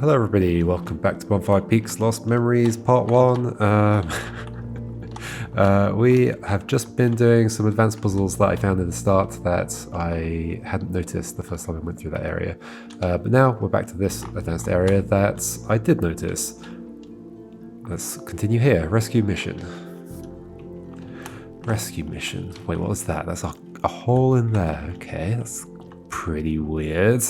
Hello everybody, welcome back to Bonfire Peaks Lost Memories Part 1. We have just been doing some advanced puzzles that I found in the start that I hadn't noticed the first time I went through that area. But now we're back to this advanced area that I did notice. Let's continue here. Rescue mission. Rescue mission. Wait, what was that? That's a hole in there. Okay, that's pretty weird.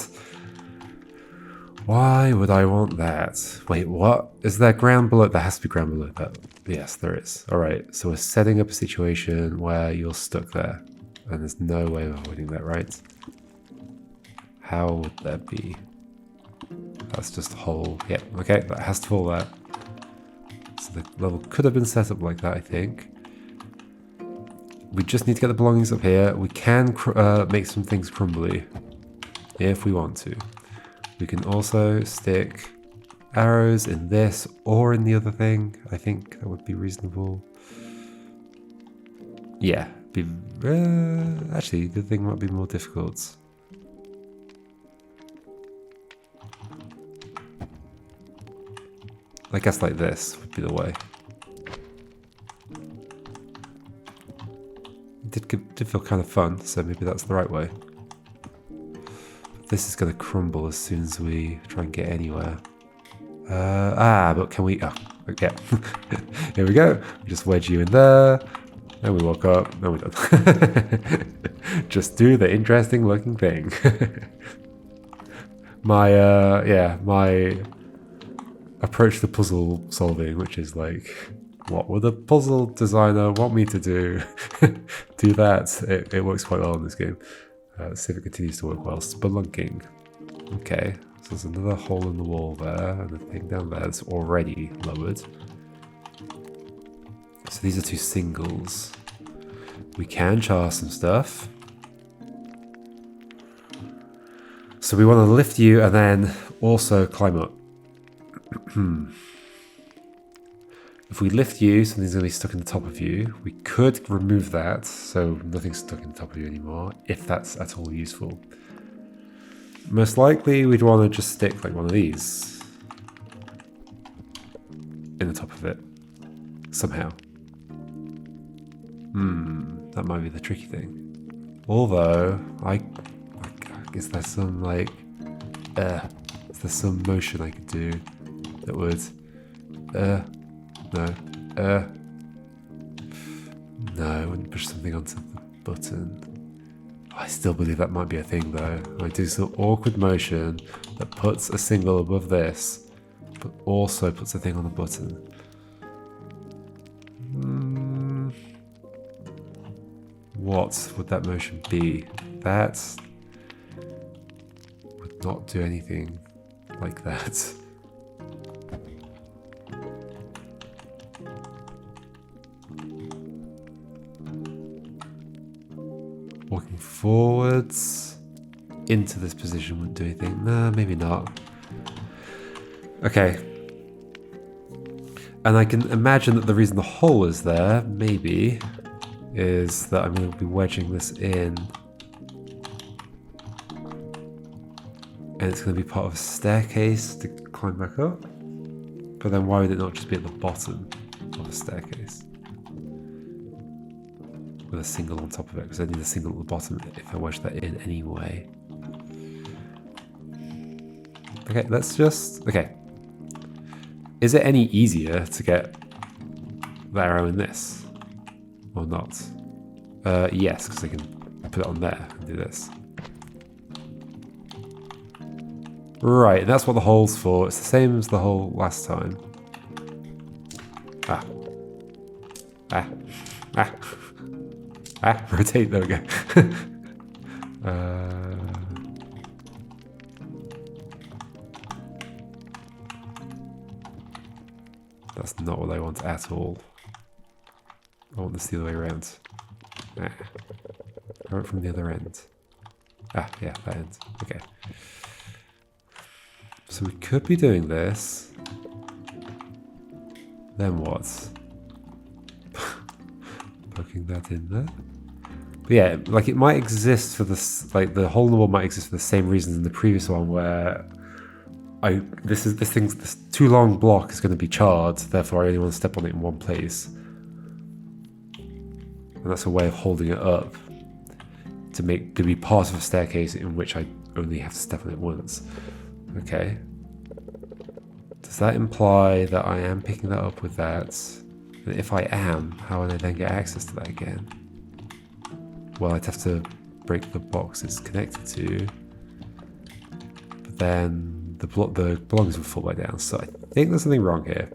Why would I want that? Wait, what? Is there ground below? There has to be ground below that. Yes, there is. Alright, so we're setting up a situation where you're stuck there. And there's no way of avoiding that, right? How would that be? That's just a hole. Yeah, okay, that has to fall there. So the level could have been set up like that, I think. We just need to get the belongings up here. We can make some things crumbly if we want to. We can also stick arrows in this or in the other thing. I think that would be reasonable. Yeah, actually, the thing might be more difficult. I guess like this would be the way. It did feel kind of fun, so maybe that's the right way. This is going to crumble as soon as we try and get anywhere. But can we... Oh, yeah. Here we go. We just wedge you in there. Then we walk up. No, we don't. Just do the interesting looking thing. my approach to puzzle solving, which is like, what would a puzzle designer want me to do? Do that. It works quite well in this game. Let's see if it continues to work well. Spelunking. Okay, so there's another hole in the wall there, and the thing down there that's already lowered. So these are two singles. We can char some stuff. So we want to lift you and then also climb up. If we lift you, something's going to be stuck in the top of you. We could remove that, so nothing's stuck in the top of you anymore, if that's at all useful. Most likely, we'd want to just stick like one of these in the top of it, somehow. That might be the tricky thing. Although, I guess there's some like, is there some motion I could do that would, no, I wouldn't push something onto the button. I still believe that might be a thing though. I do some awkward motion that puts a single above this, but also puts a thing on the button. What would that motion be? That would not do anything like that. Walking forwards into this position wouldn't do anything. Nah, maybe not. Okay. And I can imagine that the reason the hole is there, maybe, is that I'm going to be wedging this in. And it's going to be part of a staircase to climb back up. But then why would it not just be at the bottom of a staircase? With a single on top of it, because I need a single at the bottom if I wedge that in anyway. Okay, let's just... Okay. Is it any easier to get the arrow in this? Or not? Yes, because I can put it on there and do this. Right, and that's what the hole's for. It's the same as the hole last time. Rotate, there we go. That's not what I want at all. I want this the other way around. I want it from the other end. Yeah, that end. Okay. So we could be doing this. Then what? Poking that in there. But yeah, like it might exist for this, like the hole in the wall might exist for the same reasons in the previous one where this too long block is going to be charred, therefore I only want to step on it in one place. And that's a way of holding it up to be part of a staircase in which I only have to step on it once. Okay. Does that imply that I am picking that up with that? And if I am, how would I then get access to that again? Well, I'd have to break the box it's connected to. But then the belongings would fall back down. So I think there's something wrong here.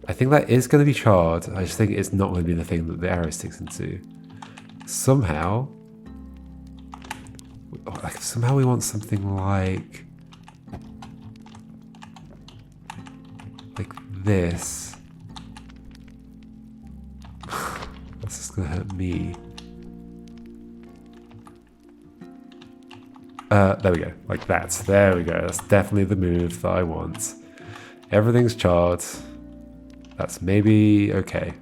I think that is going to be charred. I just think it's not going to be the thing that the arrow sticks into. Somehow we want something like this. This is going to hurt me. There we go, like that. There we go. That's definitely the move that I want. Everything's charred. That's maybe okay.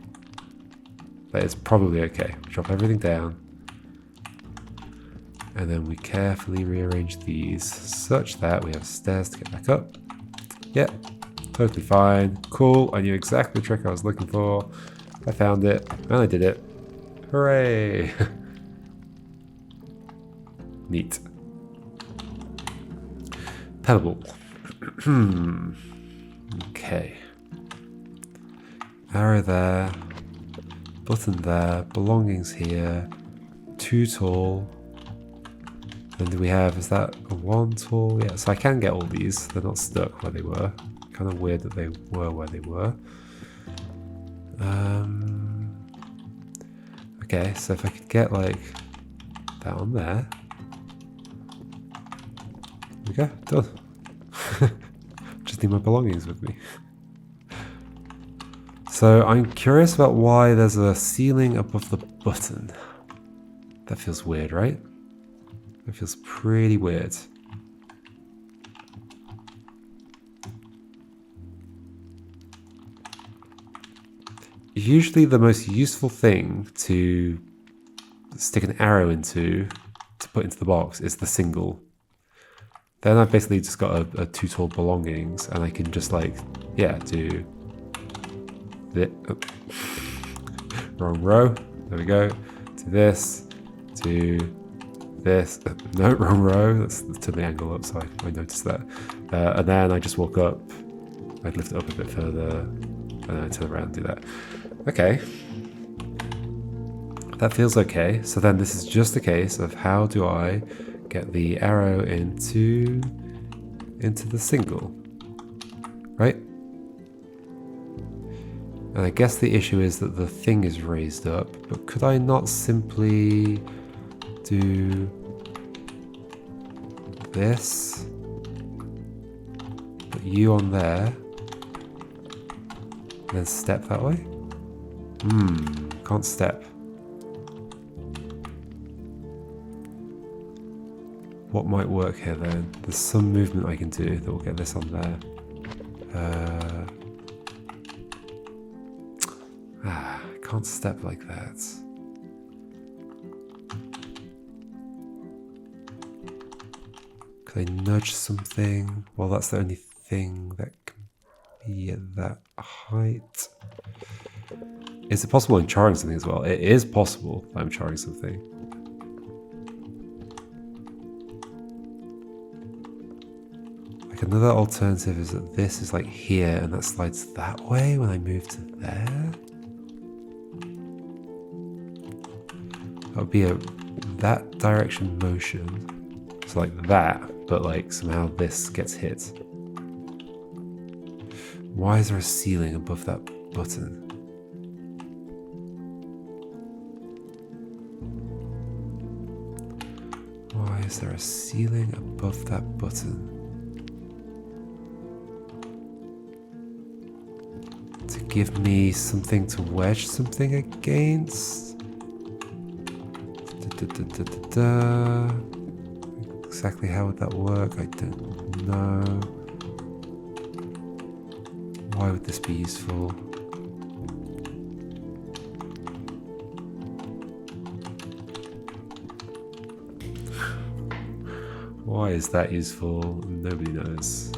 That is probably okay. Drop everything down. And then we carefully rearrange these such that we have stairs to get back up. Yep, totally fine. Cool, I knew exactly the trick I was looking for. I found it, and I did it. Hooray! Neat. Pebble. Okay. Arrow there. Button there. Belongings here. 2 tall. And do we have, is that a 1 tall? Yeah, so I can get all these. They're not stuck where they were. Kind of weird that they were where they were. Okay, so if I could get like that on there. There we go, done. Just need my belongings with me. So I'm curious about why there's a ceiling above the button. That feels weird, right? That feels pretty weird. Usually the most useful thing to stick an arrow into, to put into the box, is the single. Then I've basically just got a 2 tall belongings, and I can just like, yeah, do this. Oh. Wrong row. There we go. To this. To this. No, wrong row. Let's turn the angle up so I noticed that. And then I just walk up. I'd lift it up a bit further, and then I turn around and do that. Okay. That feels okay. So then this is just a case of how do I get the arrow into the single, right? And I guess the issue is that the thing is raised up, but could I not simply do this? Put you on there, and then step that way? Can't step. What might work here then? There's some movement I can do that will get this on there. I can't step like that. Could I nudge something? Well, that's the only thing that can be at that height. Is it possible I'm charring something as well? It is possible that I'm charring something. Another alternative is that this is like here and that slides that way when I move to there. That would be that direction motion. So like that, but like somehow this gets hit. Why is there a ceiling above that button? Why is there a ceiling above that button? To give me something to wedge something against. Exactly how would that work? I don't know. Why would this be useful? Why is that useful? Nobody knows.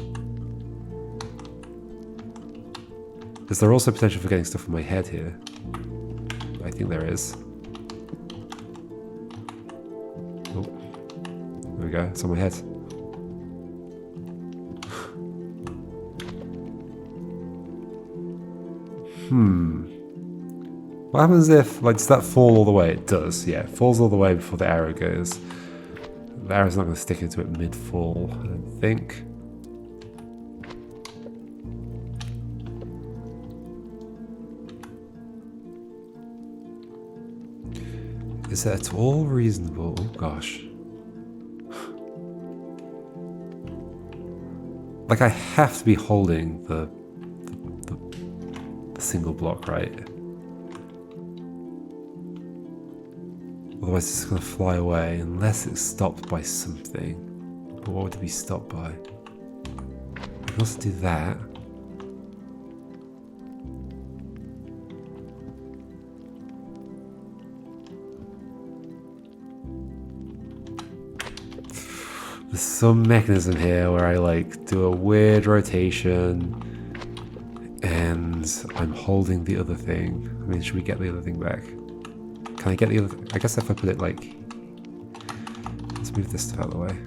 Is there also potential for getting stuff on my head here? I think there is. Oh, there we go. It's on my head. What happens if, like, does that fall all the way? It does, yeah. It falls all the way before the arrow goes. The arrow's not going to stick into it mid-fall, I don't think. Is that at all reasonable? Oh, gosh. Like, I have to be holding the single block, right? Otherwise it's just going to fly away unless it's stopped by something. But what would it be stopped by? I can also do that. There's some mechanism here where I like do a weird rotation and I'm holding the other thing. I mean, should we get the other thing back? Can I get the other? I guess if I put it like, let's move this stuff out of the way.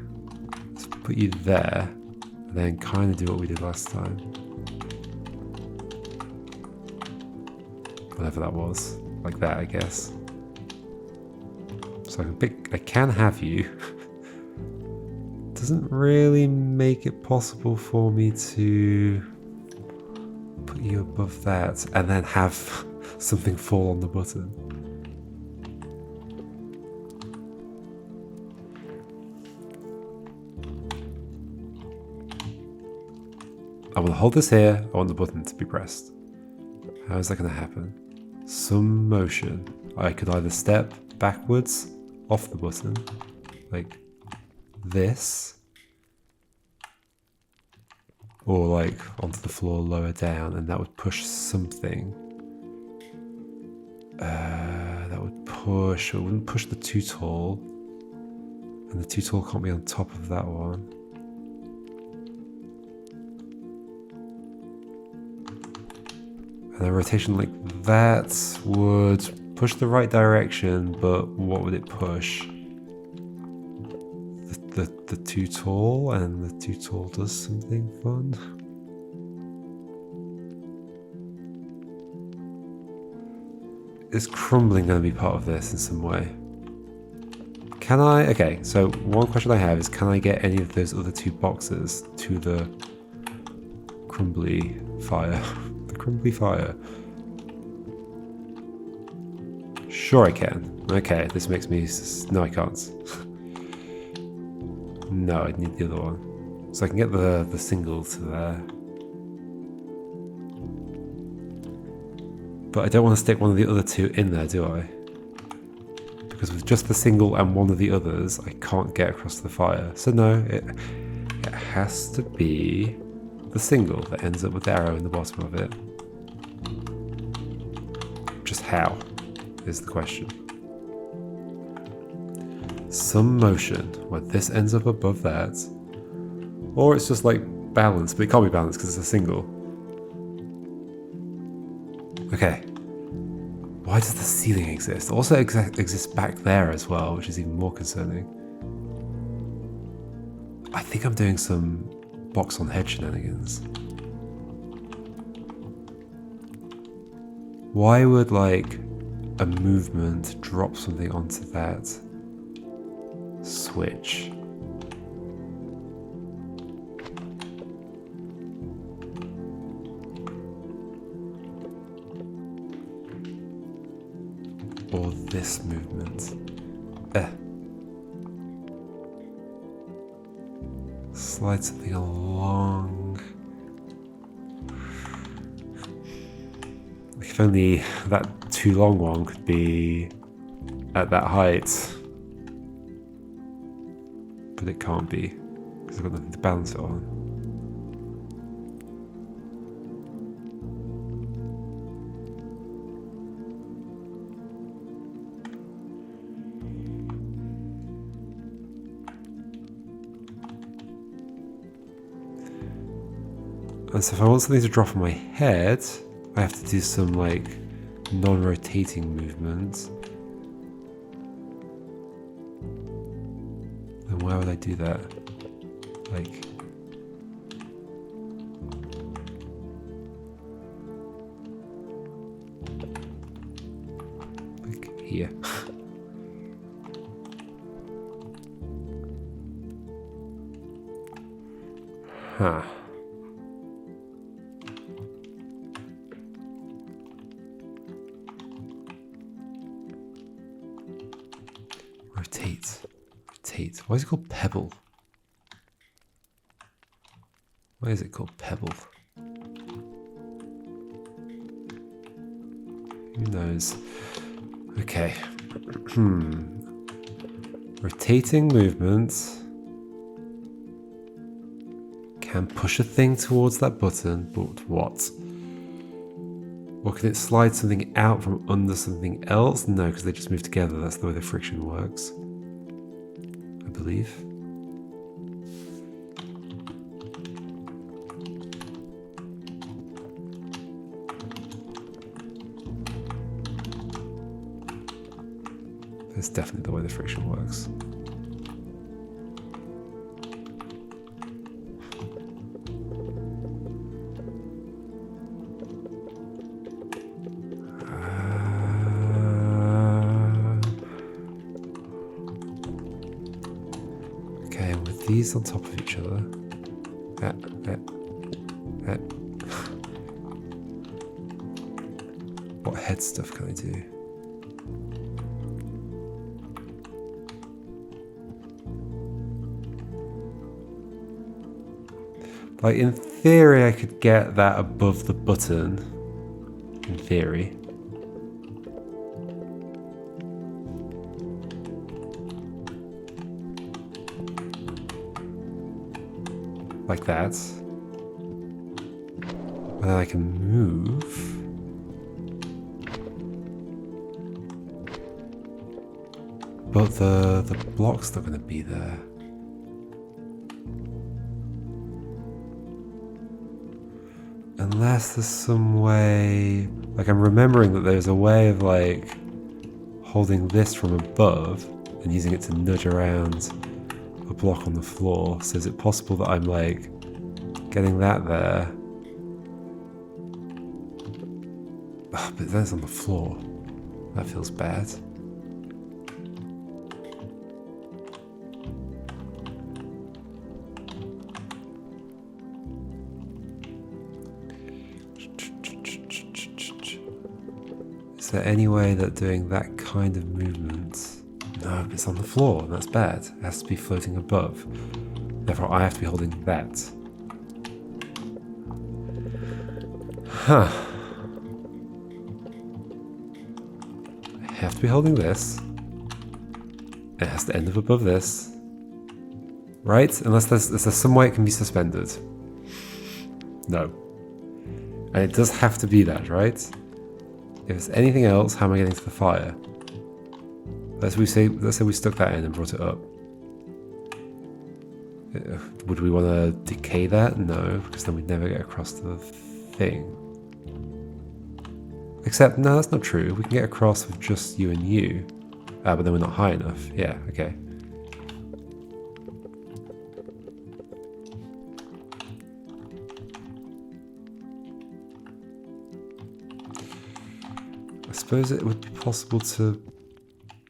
Let's put you there, and then kind of do what we did last time. Whatever that was, like that, I guess. So I can pick. I can have you. Doesn't really make it possible for me to put you above that and then have something fall on the button. I want to hold this here, I want the button to be pressed. How is that going to happen? Some motion. I could either step backwards off the button, like this, or like onto the floor lower down, and that would push something. That would push, it wouldn't push the too tall, and the too tall can't be on top of that one. And a rotation like that would push the right direction, but what would it push? The too tall, and the too tall does something fun. Is crumbling going to be part of this in some way? Can I? Okay, so one question I have is, can I get any of those other two boxes to the crumbly fire? The crumbly fire. Sure I can. Okay, this makes me... No, I can't. No, I need the other one. So I can get the single to there. But I don't want to stick one of the other two in there, do I? Because with just the single and one of the others, I can't get across the fire. So no, it has to be the single that ends up with the arrow in the bottom of it. Just how is the question. Some motion where this ends up above that, or it's just like balanced, but it can't be balanced because it's a single. Okay, why does the ceiling exist? It also exists back there as well, which is even more concerning. I think I'm doing some box on head shenanigans. Why would like a movement drop something onto that switch? Or this movement? Slide something along. If only that too long one could be at that height. But it can't be, because I've got nothing to balance it on. And so if I want something to drop on my head, I have to do some like non-rotating movement. Then why would I do that? Like here. Huh. Rotate. Rotate. Why is it called Pebble? Why is it called Pebble? Who knows? Okay. Rotating movements can push a thing towards that button, but what? Or can it slide something out from under something else? No, because they just move together. That's the way the friction works, I believe. That's definitely the way the friction works. Okay, and with these on top of each other. What head stuff can I do? Like, in theory, I could get that above the button. In theory. Like that. And then I can move. But the block's not going to be there. Unless there's some way, like I'm remembering that there's a way of like holding this from above and using it to nudge around a block on the floor. So is it possible that I'm like getting that there? Oh, but that's on the floor. That feels bad. Is there any way that doing that kind of movement... No, it's on the floor, and that's bad. It has to be floating above. Therefore, I have to be holding that. Huh. I have to be holding this. It has to end up above this. Right? Unless there's some way it can be suspended. No. And it does have to be that, right? If it's anything else, how am I getting to the fire? Let's say we stuck that in and brought it up. Would we want to decay that? No, because then we'd never get across to the thing. Except, no, that's not true. We can get across with just you and you. But then we're not high enough. Yeah, okay. I suppose it would be possible to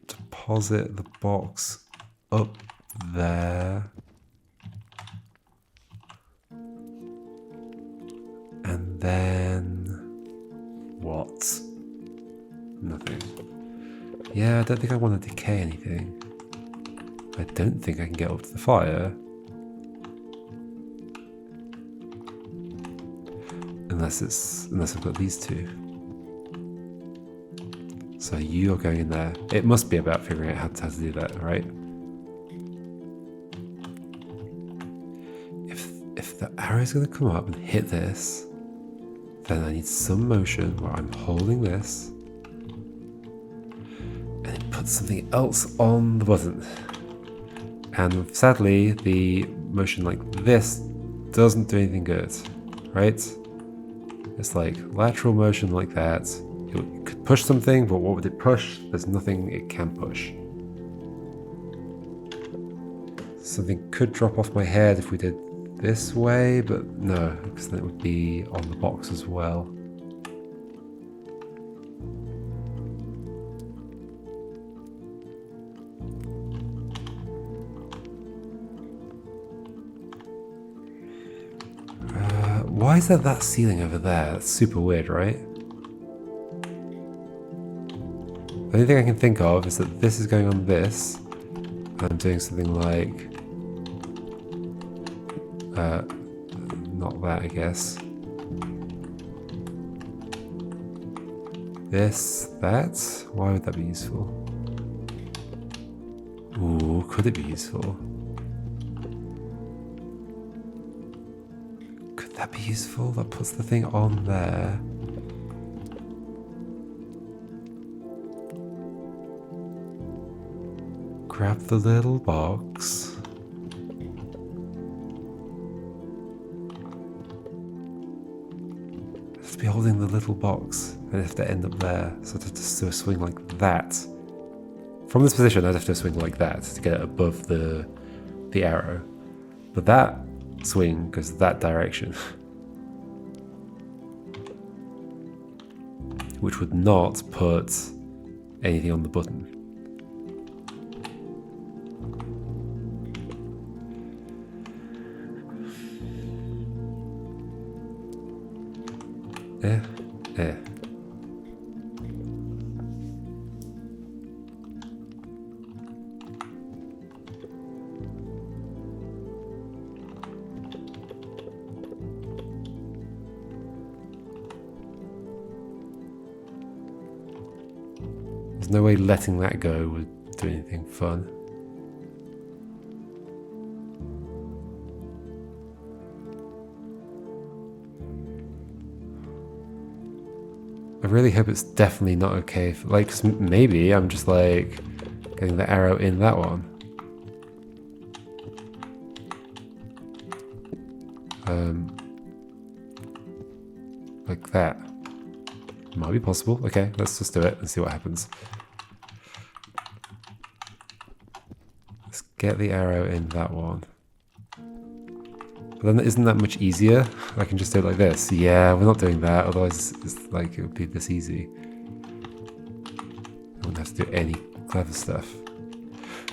deposit the box up there. And then... what? Nothing. Yeah, I don't think I want to decay anything. I don't think I can get up to the fire. Unless I've got these two. So you're going in there. It must be about figuring out how to do that, right? If the arrow's going to come up and hit this, then I need some motion where I'm holding this and it puts something else on the button. And sadly, the motion like this doesn't do anything good, right? It's like lateral motion like that. It could push something, but what would it push? There's nothing it can push. Something could drop off my head if we did this way, but no, because then it would be on the box as well. Why is there that ceiling over there? That's super weird, right? The only thing I can think of is that this is going on this. I'm doing something like... not that, I guess. This, that? Why would that be useful? Ooh, could it be useful? Could that be useful? That puts the thing on there. Grab the little box. I have to be holding the little box and I have to end up there. So I'd have to do a swing like that. From this position, I'd have to swing like that to get it above the arrow. But that swing goes that direction. Which would not put anything on the button. Yeah. There's no way letting that go would do anything fun. I really hope it's definitely not okay. Like, 'cause maybe I'm just like getting the arrow in that one. Like that. Might be possible. Okay, let's just do it and see what happens. Let's get the arrow in that one. But then isn't that much easier? I can just do it like this. Yeah, we're not doing that, otherwise it's like it would be this easy. I wouldn't have to do any clever stuff.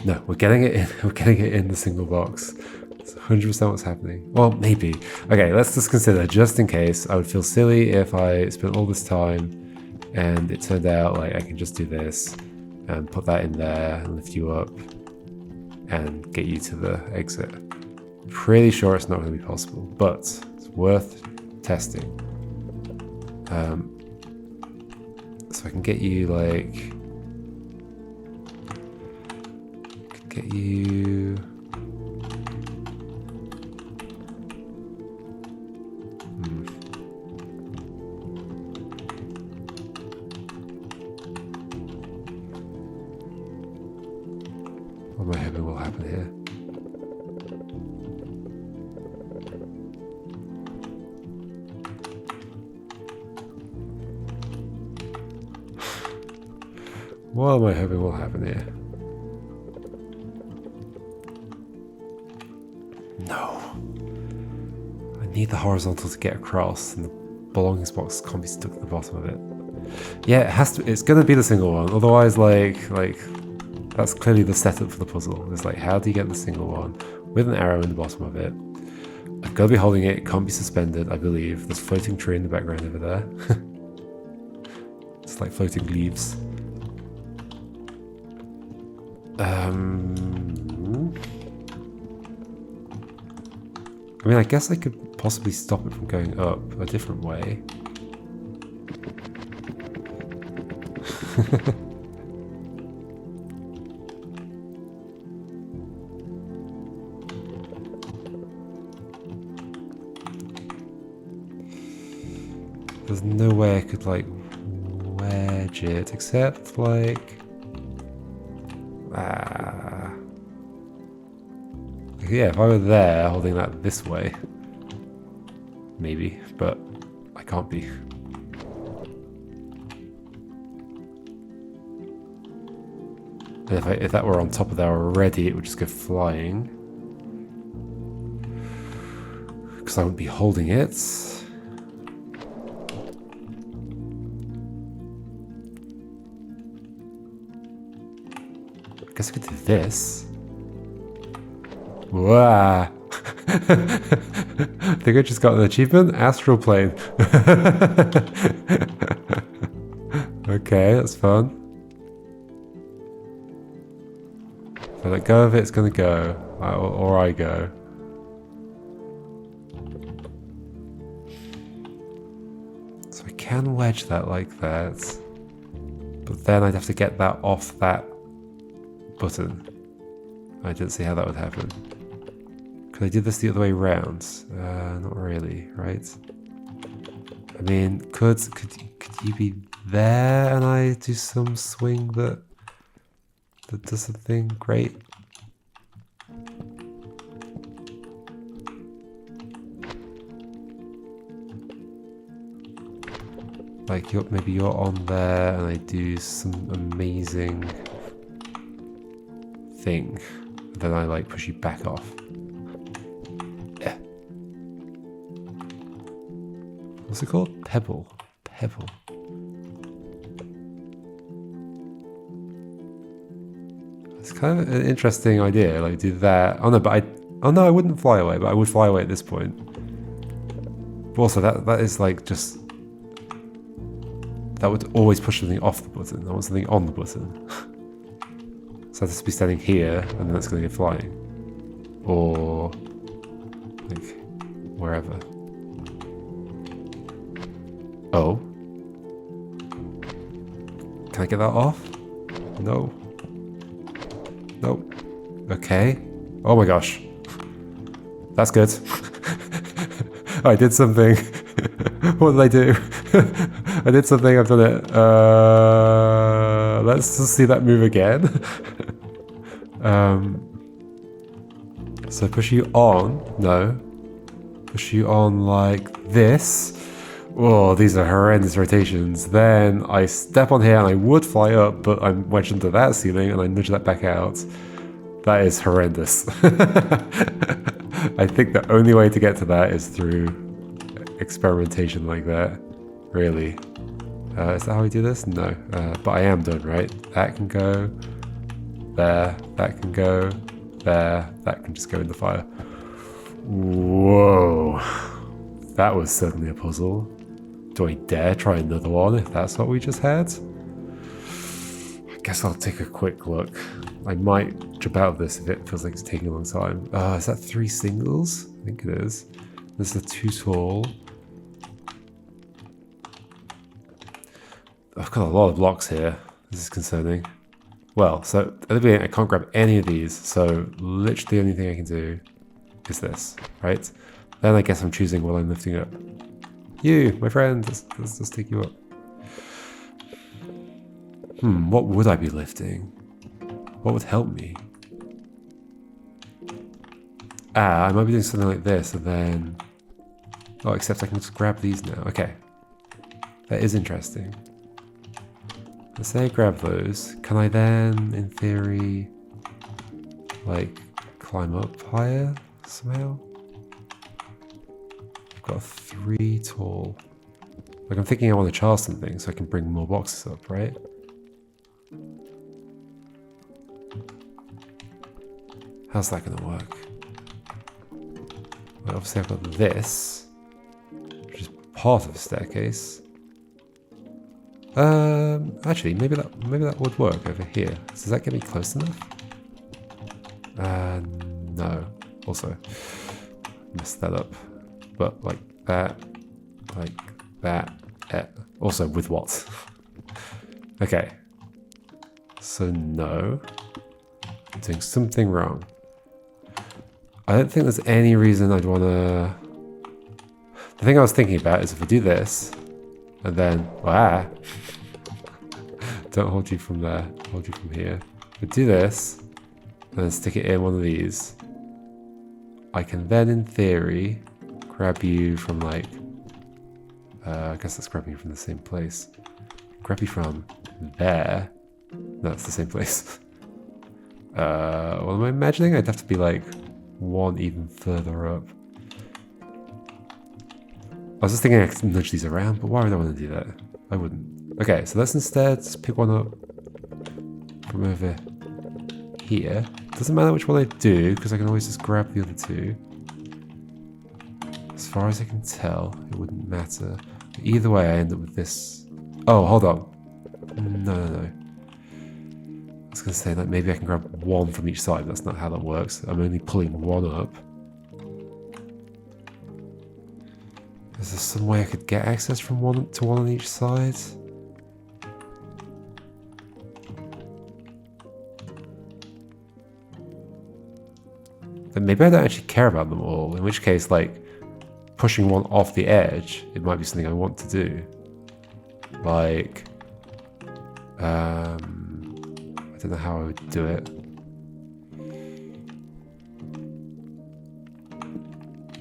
No, we're getting it in. We're getting it in the single box. It's 100% what's happening. Well, maybe. Okay, let's just consider, just in case, I would feel silly if I spent all this time and it turned out like I can just do this and put that in there and lift you up and get you to the exit. Pretty sure it's not going to be possible, but it's worth testing. So I can get you like... Get you... What am I hoping will happen here? What am I hoping will happen here? No. I need the horizontal to get across, and the belongings box can't be stuck at the bottom of it. Yeah, it has to. It's gonna be the single one. Otherwise, like that's clearly the setup for the puzzle. It's like, how do you get the single one with an arrow in the bottom of it? I've got to be holding it. It can't be suspended, I believe. There's a floating tree in the background over there. It's like floating leaves. I mean, I guess I could possibly stop it from going up a different way. There's no way I could like wedge it, except like... Yeah, if I were there holding that this way, maybe, but I can't be. If that were on top of there already, it would just go flying. Because I wouldn't be holding it. I guess I could do this. Wow. I think I just got an achievement. Astral plane. Okay, that's fun. If I let go of it, it's gonna go. Or I go. So I can wedge that like that. But then I'd have to get that off that button. I didn't see how that would happen. Could I do this the other way around? Not really, right? I mean, could you be there and I do some swing that does something great? Like maybe you're on there and I do some amazing thing. And then I like push you back off. Yeah. What's it called? Pebble. Pebble. It's kind of an interesting idea. Like do that. Oh no, I wouldn't fly away, but I would fly away at this point. But also that is like just. That would always push something off the button. I want something on the button. So I have to be standing here, and then that's going to go flying. Or, like, wherever. Oh. Can I get that off? No. Nope. Okay. Oh my gosh. That's good. I did something. What did I do? I did something, I've done it. Let's just see that move again. So push you on. No. Push you on like this. Oh, these are horrendous rotations. Then I step on here and I would fly up, but I'm wedged into that ceiling and I nudge that back out. That is horrendous. I think the only way to get to that is through experimentation like that. Really. Is that how we do this? No. But I am done, right? That can go there. That can go there. That can just go in the fire. Whoa. That was certainly a puzzle. Do I dare try another one if that's what we just had? I guess I'll take a quick look. I might jump out of this if it feels like it's taking a long time. Is that 3 singles? I think it is. This is 2 tall. I've got a lot of blocks here. This is concerning. Well, so at the beginning I can't grab any of these, so literally the only thing I can do is this, right? Then I guess I'm choosing what I'm lifting up. You, my friend, let's just take you up. What would I be lifting? What would help me? I might be doing something like this and then... Oh, except I can just grab these now. Okay. That is interesting. Let's say I grab those. Can I then, in theory, like, climb up higher somehow? I've got 3 tall. Like, I'm thinking I want to charge something so I can bring more boxes up, right? How's that going to work? Well, obviously I've got this, which is part of a staircase. Actually, maybe that would work over here. Does that get me close enough? No. Also, messed that up. But like that. Also, with what? Okay. So no. I'm doing something wrong. I don't think there's any reason I'd want to... The thing I was thinking about is if I do this, and then... Don't hold you from there. Hold you from here. But do this, and then stick it in one of these. I can then, in theory, grab you from like I guess that's grabbing you from the same place. Grab you from there. No, it's the same place. What am I imagining? I'd have to be like one even further up. I was just thinking I could nudge these around, but why would I want to do that? I wouldn't. Okay, so let's instead just pick one up from over here. Doesn't matter which one I do, because I can always just grab the other two. As far as I can tell, it wouldn't matter. Either way, I end up with this. Oh, hold on. No. I was going to say that maybe I can grab one from each side. That's not how that works. I'm only pulling one up. Is there some way I could get access from one to one on each side? Then maybe I don't actually care about them all, in which case, like, pushing one off the edge, it might be something I want to do. Like, I don't know how I would do it.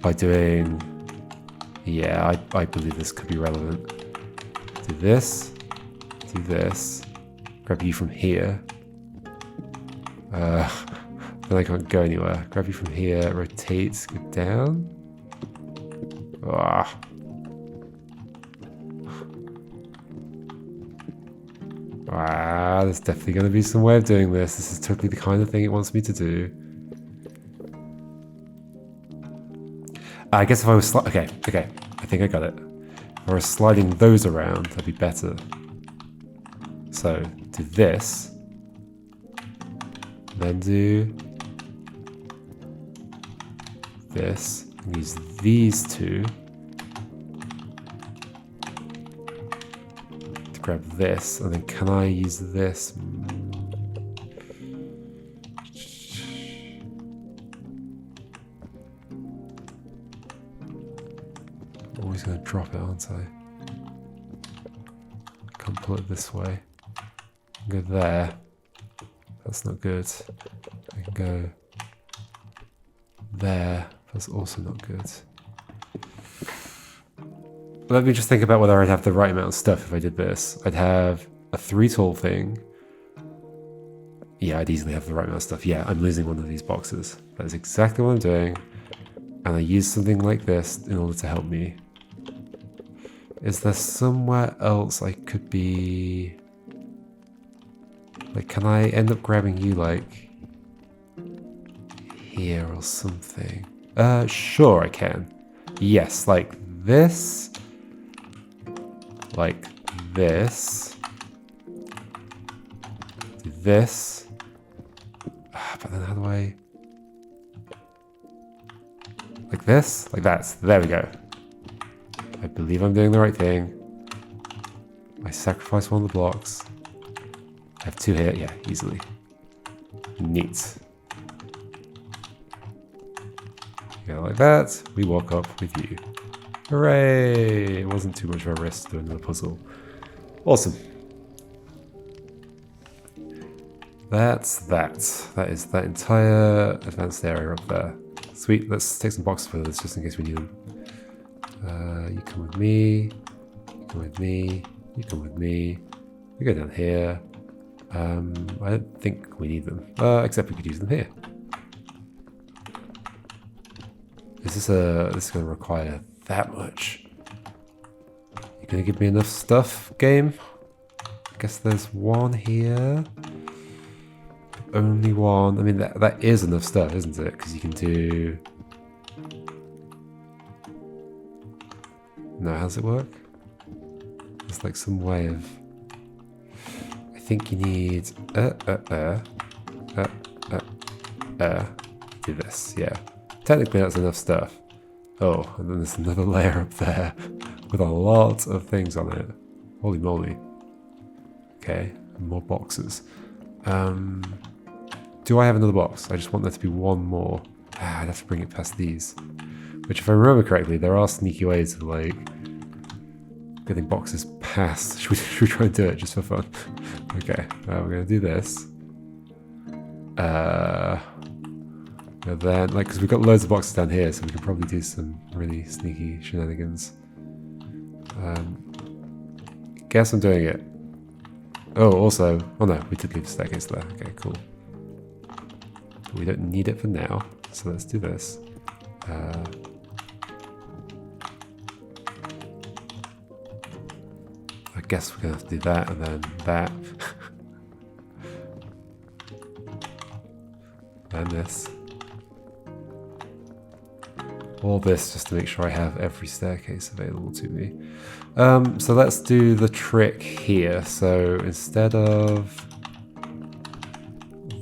By doing, yeah, I believe this could be relevant. Do this, grab you from here. Then I can't go anywhere. Grab you from here, rotate, go down. There's definitely going to be some way of doing this. This is totally the kind of thing it wants me to do. I guess if I was okay, I think I got it. If I was sliding those around, that'd be better. So, do this. Then do this. And use these two to grab this. And then can I use this? I'm always going to drop it, aren't I? Can't pull it this way. Go there. That's not good. I can go there. That's also not good. Let me just think about whether I'd have the right amount of stuff if I did this. I'd have a 3 tall thing. Yeah, I'd easily have the right amount of stuff. Yeah, I'm losing one of these boxes. That is exactly what I'm doing. And I use something like this in order to help me. Is there somewhere else I could be... Like, can I end up grabbing you, like, here or something? Sure I can. Yes, like this. Like this. Do this. But then how do I... Like this? Like that. There we go. I believe I'm doing the right thing. I sacrifice one of the blocks. I have 2 here. Yeah, easily. Neat. Yeah, like that. We walk up with you. Hooray! It wasn't too much of a risk doing the puzzle. Awesome. That's that. That is that entire advanced area up there. Sweet. Let's take some boxes for this just in case we need them. You come with me. You come with me. You come with me. We go down here. I don't think we need them. Except we could use them here. Is this this is going to require that much? You going to give me enough stuff, game? I guess there's one here. Only one. I mean, that is enough stuff, isn't it? Because you can do... No, how does it work? There's like some way of... I think you need... do this, yeah. Technically that's enough stuff. Oh, and then there's another layer up there with a lot of things on it. Holy moly. Okay, more boxes. Do I have another box? I just want there to be one more. I'd have to bring it past these. Which, if I remember correctly, there are sneaky ways of, like, getting boxes past. Should we try and do it just for fun? Okay, we're going to do this. And then, like, because we've got loads of boxes down here, so we can probably do some really sneaky shenanigans. Guess I'm doing it. Oh, also, oh no, we did leave the staircase there. Okay, cool. But we don't need it for now, so let's do this. I guess we're gonna have to do that and then that. And this. All this just to make sure I have every staircase available to me. So let's do the trick here. So instead of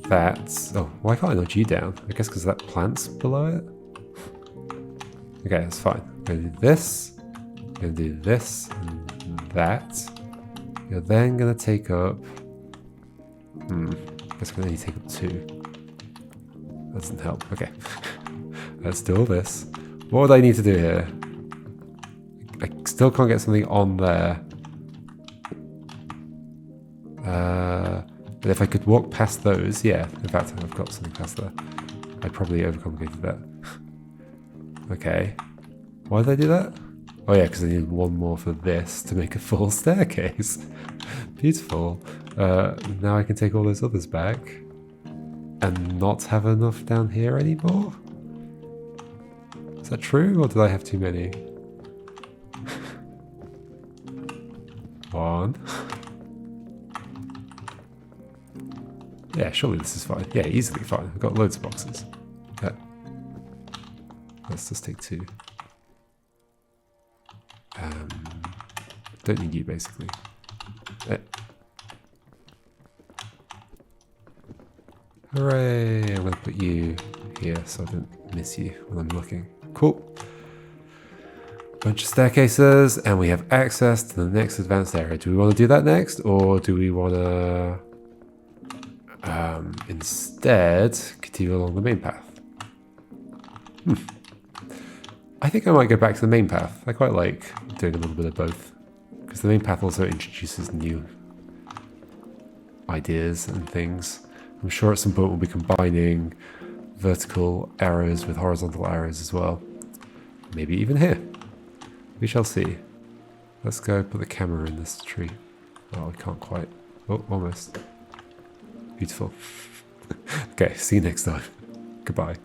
that... Oh, why can't I nudge you down? I guess because that plant's below it? Okay, that's fine. I'm going to do this. I'm going to do this and that. You're then going to take up... I guess I'm going to need to take up 2. That doesn't help. Okay. Let's do all this. What would I need to do here? I still can't get something on there. But if I could walk past those, yeah. In fact, I've got something past there. I probably overcomplicated that. Okay. Why did I do that? Oh yeah, because I needed one more for this to make a full staircase. Beautiful. Now I can take all those others back. And not have enough down here anymore? Is that true, or did I have too many? 1. Yeah, surely this is fine. Yeah, easily fine. I've got loads of boxes. Let's just take 2. Don't need you, basically. Hooray! I'm going to put you here so I don't miss you when I'm looking. Cool. Bunch of staircases, and we have access to the next advanced area. Do we want to do that next, or do we want to instead continue along the main path? I think I might go back to the main path. I quite like doing a little bit of both, because the main path also introduces new ideas and things. I'm sure at some point we'll be combining vertical arrows with horizontal arrows as well. Maybe even here. We shall see. Let's go put the camera in this tree. Oh, we can't quite. Oh, almost. Beautiful. Okay, see you next time. Goodbye.